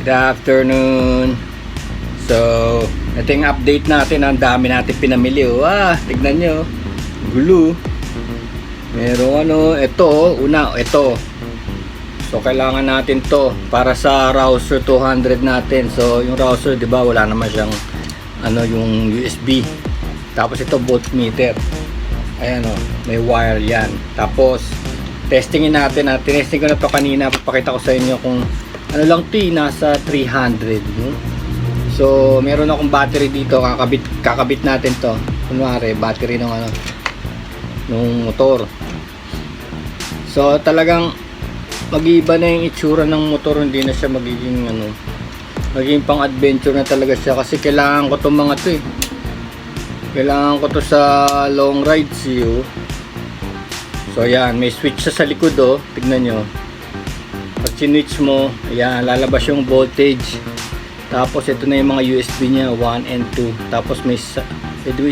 Good afternoon. So, ito yung update natin. Ang dami natin pinamili. Tignan nyo. Glue. Merong ito. Ito. So, kailangan natin to para sa Rouser 200 natin. So, yung Rouser, di ba, wala naman siyang yung USB. Tapos ito voltmeter. Ayan may wire yan. Tapos, testingin natin. Tinesting ko na to kanina. Papakita ko sa inyo kung lang nasa 300 no? So meron akong battery dito, kakabit natin to. Kunwari battery ng nung motor. So talagang mag-iiba na yung itsura ng motor, hindi na siya magiging pang adventure na talaga siya, kasi kailangan ko tong mga to kailangan ko to sa long rides So yan, may switch sa likod tignan nyo. Pag sinwitch mo, ayan, lalabas yung voltage. Tapos ito na yung mga USB nya, 1 and 2. Tapos may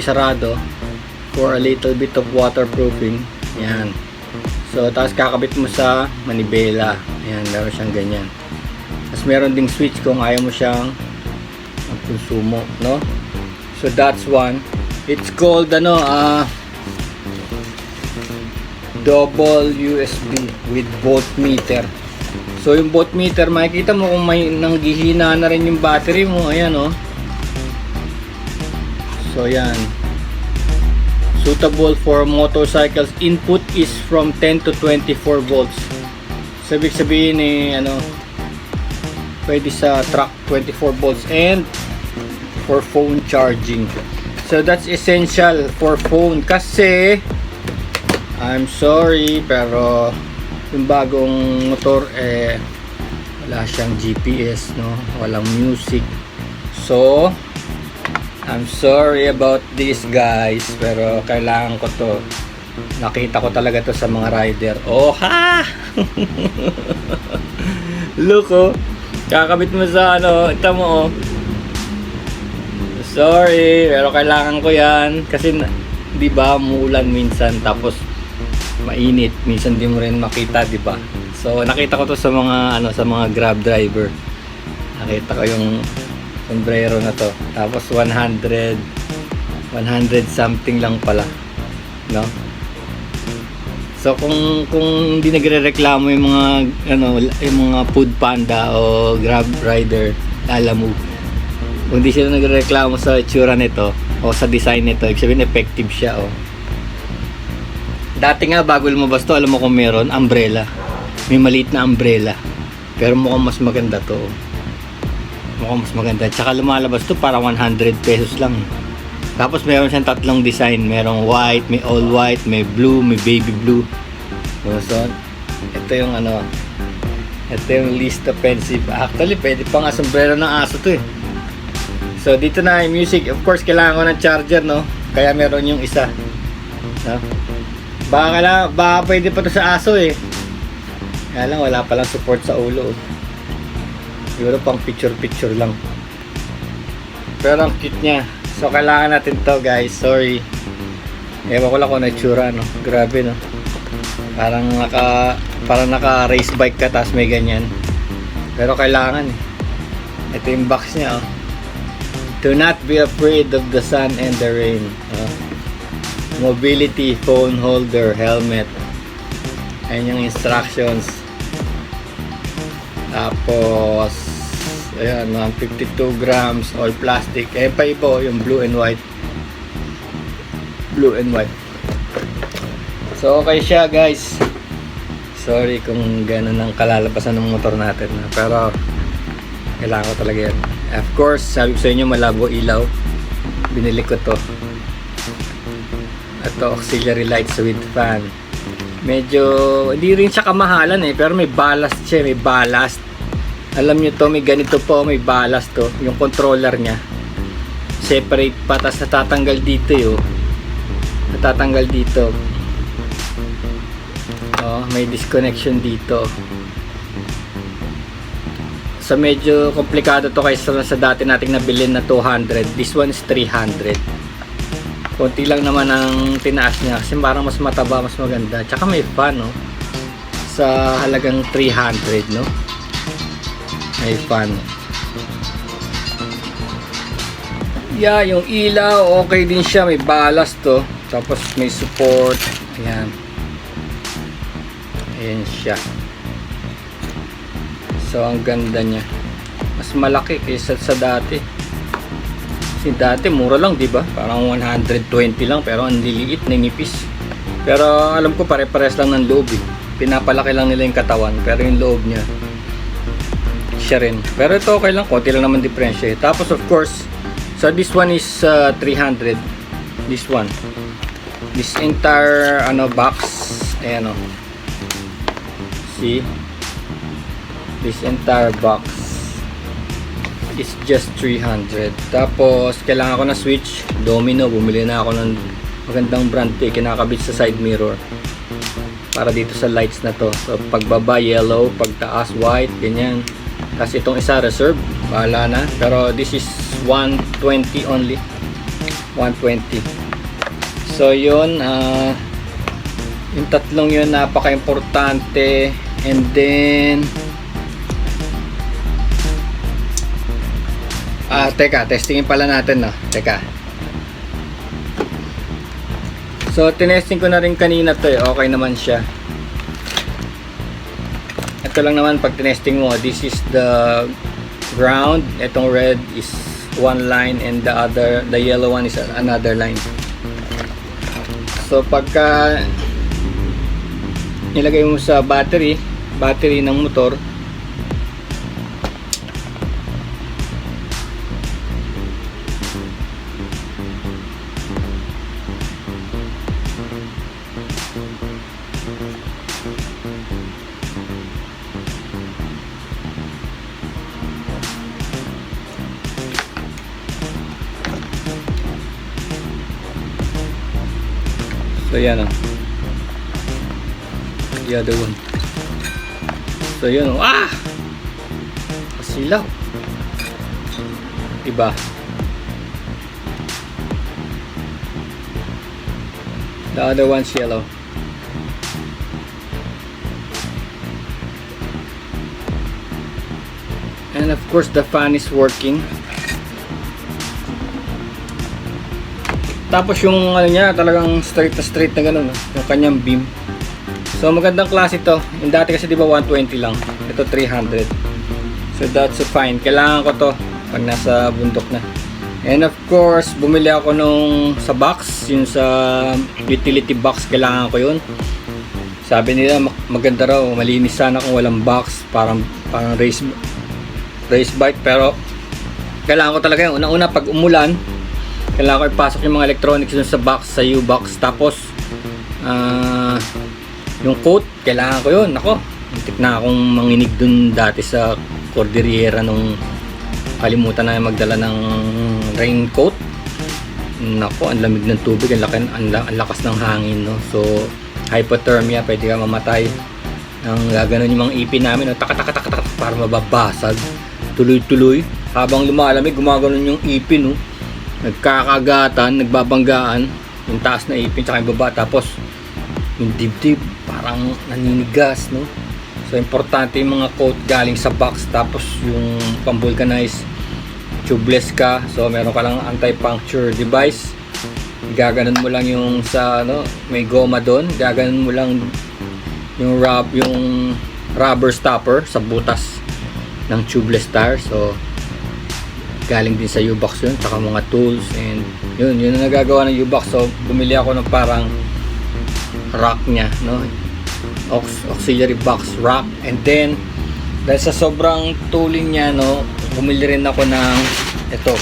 sarado for a little bit of waterproofing. Ayan. So tapos kakabit mo sa manibela. Ayan, meron siyang ganyan. Tapos meron ding switch kung ayaw mo siyang konsumo, no? So that's one. It's called double USB with voltmeter. So yung voltmeter, makikita mo kung may nanghihina na rin yung battery mo. Ayan So yan. Suitable for motorcycles. Input is from 10 to 24 volts. Sabi sabihin pwede sa truck 24 volts, and for phone charging. So that's essential for phone, kasi I'm sorry pero yung bagong motor wala siyang GPS, no? Walang music. So I'm sorry about this, guys, pero kailangan ko to. Nakita ko talaga to sa mga rider. Look kakabit mo sa ito mo Sorry, pero kailangan ko yan kasi di ba muulan minsan, tapos mainit, minsan di mo rin makita, di ba? So nakita ko to sa mga sa mga Grab driver. Nakita ko yung sombrero na to. Tapos 100 something lang pala, no? So kung hindi nagrereklamo yung mga yung mga Food Panda o Grab rider, alam mo, kung hindi sila nagrereklamo sa itsura nito o sa design nito, ibig sabihin effective siya. Dati nga bago lumabas to, alam mo kung meron umbrella, may maliit na umbrella, pero mukhang mas maganda to. Mukhang mas maganda, tsaka lumalabas to para 100 pesos lang. Tapos meron siyang tatlong design, merong white, may all white, may blue, may baby blue. So ito yung ito yung least offensive. Actually pwede pang sombrero ng aso to So dito na yung music. Of course kailangan ko ng charger, no? Kaya meron yung isa, no? Baka pwede pa to sa aso Kaya lang wala palang support sa ulo. Siguro pang picture lang. Pero ang cute niya. So kailangan natin to, guys. Sorry. Ewan ko lang kung naitsura, no? Grabe, no? Parang naka race bike ka tapos may ganyan. Pero kailangan Ito yung box niya, Do not be afraid of the sun and the rain. Mobility, phone holder, helmet. Ayan yung instructions. Tapos ayan, 52 grams, all plastic. Pa iba yung blue and white. So okay siya, guys. Sorry kung gano'n ang kalalabasan ng motor natin, pero kailangan ko talaga yan. Of course, sabi ko sa inyo, malabo ilaw. Binili ko to. Ito, auxiliary lights with fan. Medyo hindi rin siya kamahalan pero may ballast siya, may ballast. Alam nyo to, may ganito po, may ballast to. Yung controller nya separate pa, tas natatanggal dito natatanggal dito. May disconnection dito. So medyo komplikado to kaysa sa dati nating nabili na 200. This one is 300. Konti lang naman ang tinaas niya kasi parang mas mataba, mas maganda. Tsaka may fan sa halagang 300, no? May fan. Yeah, yung ilaw, okay din siya. May ballast to. Tapos may support. Ayan. Ayan siya. So, ang ganda niya. Mas malaki kaysa sa dati. Kasi dati, mura lang, di ba? Parang 120 lang, pero ang liliit, ninipis. Pero alam ko, pare-pares lang ng loob eh. Pinapalaki lang nila yung katawan, pero yung loob niya, siya rin. Pero ito okay lang, konti lang naman diferensya eh. Tapos of course, so this one is 300. This one. This entire box, ayan o. See? This entire box is just 300. Tapos kailangan ko na switch, Domino. Bumili na ako ng magandang brand to, kinakabit sa side mirror para dito sa lights na to. So pagbaba yellow, pagtaas white, ganyan. Kasi itong isa reserve, bahala na. Pero this is 120 only. 120. So yun, yung tatlong yun napaka-importante. And then teka, testingin pala natin, no? Teka. So tinesting ko na rin kanina to eh. Okay naman siya. Ito lang naman pag tinesting mo, this is the ground. Itong red is one line and the yellow one is another line. So pagka nilagay mo sa battery ng motor, so yan o. The other one. So yun o. Kasilaw. Diba? The other one's yellow. And of course the fan is working. Tapos yung niya talagang straight na ganun, yung kanyang beam. So magandang klase ito. Yung dati kasi di ba 120 lang. Ito 300. So that's fine. Kailangan ko to pag nasa bundok na. And of course, bumili ako nung sa box, yung sa utility box, kailangan ko yun. Sabi nila maganda raw, malinis sana kung walang box, parang race bike, pero kailangan ko talaga yun. Una-una pag umulan, kailangan ko ipasok yung mga electronics dun sa box, sa U-box. Tapos yung coat, kailangan ko yun. Ako, muntik na akong manginig dun dati sa Cordillera nung kalimutan na magdala ng raincoat. Nako, ang lamig ng tubig, ang lakas ng hangin, no? So hypothermia, pwede ka mamatay. Ang gaganon yung mga ipin namin, no? Tak para mababasag tuloy-tuloy. Habang lumalamig, gumaganon yung ipin, no? Nagkakagatan, nagbabanggaan yung taas na ipin tsaka yung baba, tapos yung dibdib parang naninigas, no? So importante yung mga coat galing sa box. Tapos yung pang-vulcanize, tubeless ka, so meron ka lang anti-puncture device. Gaganon mo lang yung sa may goma doon, gaganon mo lang yung rubber stopper sa butas ng tubeless tire. So galing din sa U-box yun, saka mga tools, and yun ang nagagawa ng U-box. So bumili ako ng parang rack nya, no? Auxiliary box rack. And then dahil sa sobrang tooling nya, no, bumili rin ako ng ito.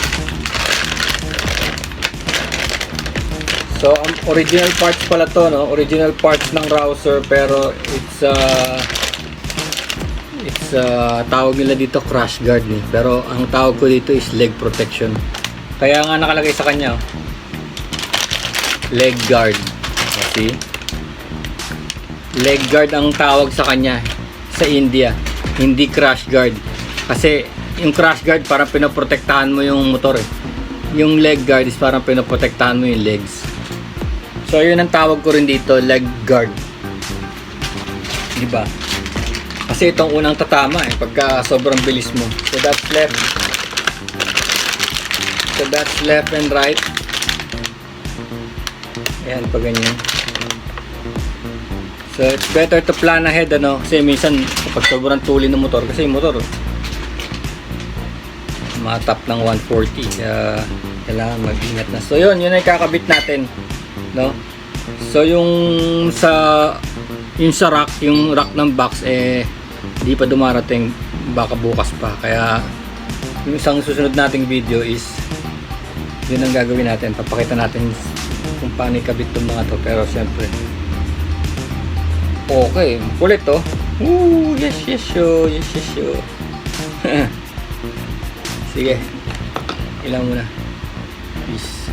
So ang original parts pala to, no? Original parts ng Rouser, pero it's tawag nila dito crash guard ni, pero ang tawag ko dito is leg protection. Kaya nga nakalagay sa kanya leg guard. See? Leg guard ang tawag sa kanya sa India, hindi crash guard. Kasi yung crash guard parang pinoprotektahan mo yung motor eh. Yung leg guard is parang pinoprotektahan mo yung legs. So yun ang tawag ko rin dito, leg guard. Diba? Kasi itong unang tatama pagka sobrang bilis mo. So that's left. So that's left and right. Ayan, pag ganyan. So it's better to plan ahead, ano, kasi minsan kapag sobrang tuli ng motor, kasi yung motor matap ng 140, kaya kailangan mag-ingat na. So yun ay kakabit natin, no? So yung sa rack, yung rack ng box di pa dumarating, baka bukas pa, kaya yung isang susunod nating video is yun ang gagawin natin, papakita natin kung paano ikabit itong mga to. Pero syempre okay, kulit to. Yes yo. Sige, ilang muna. Peace.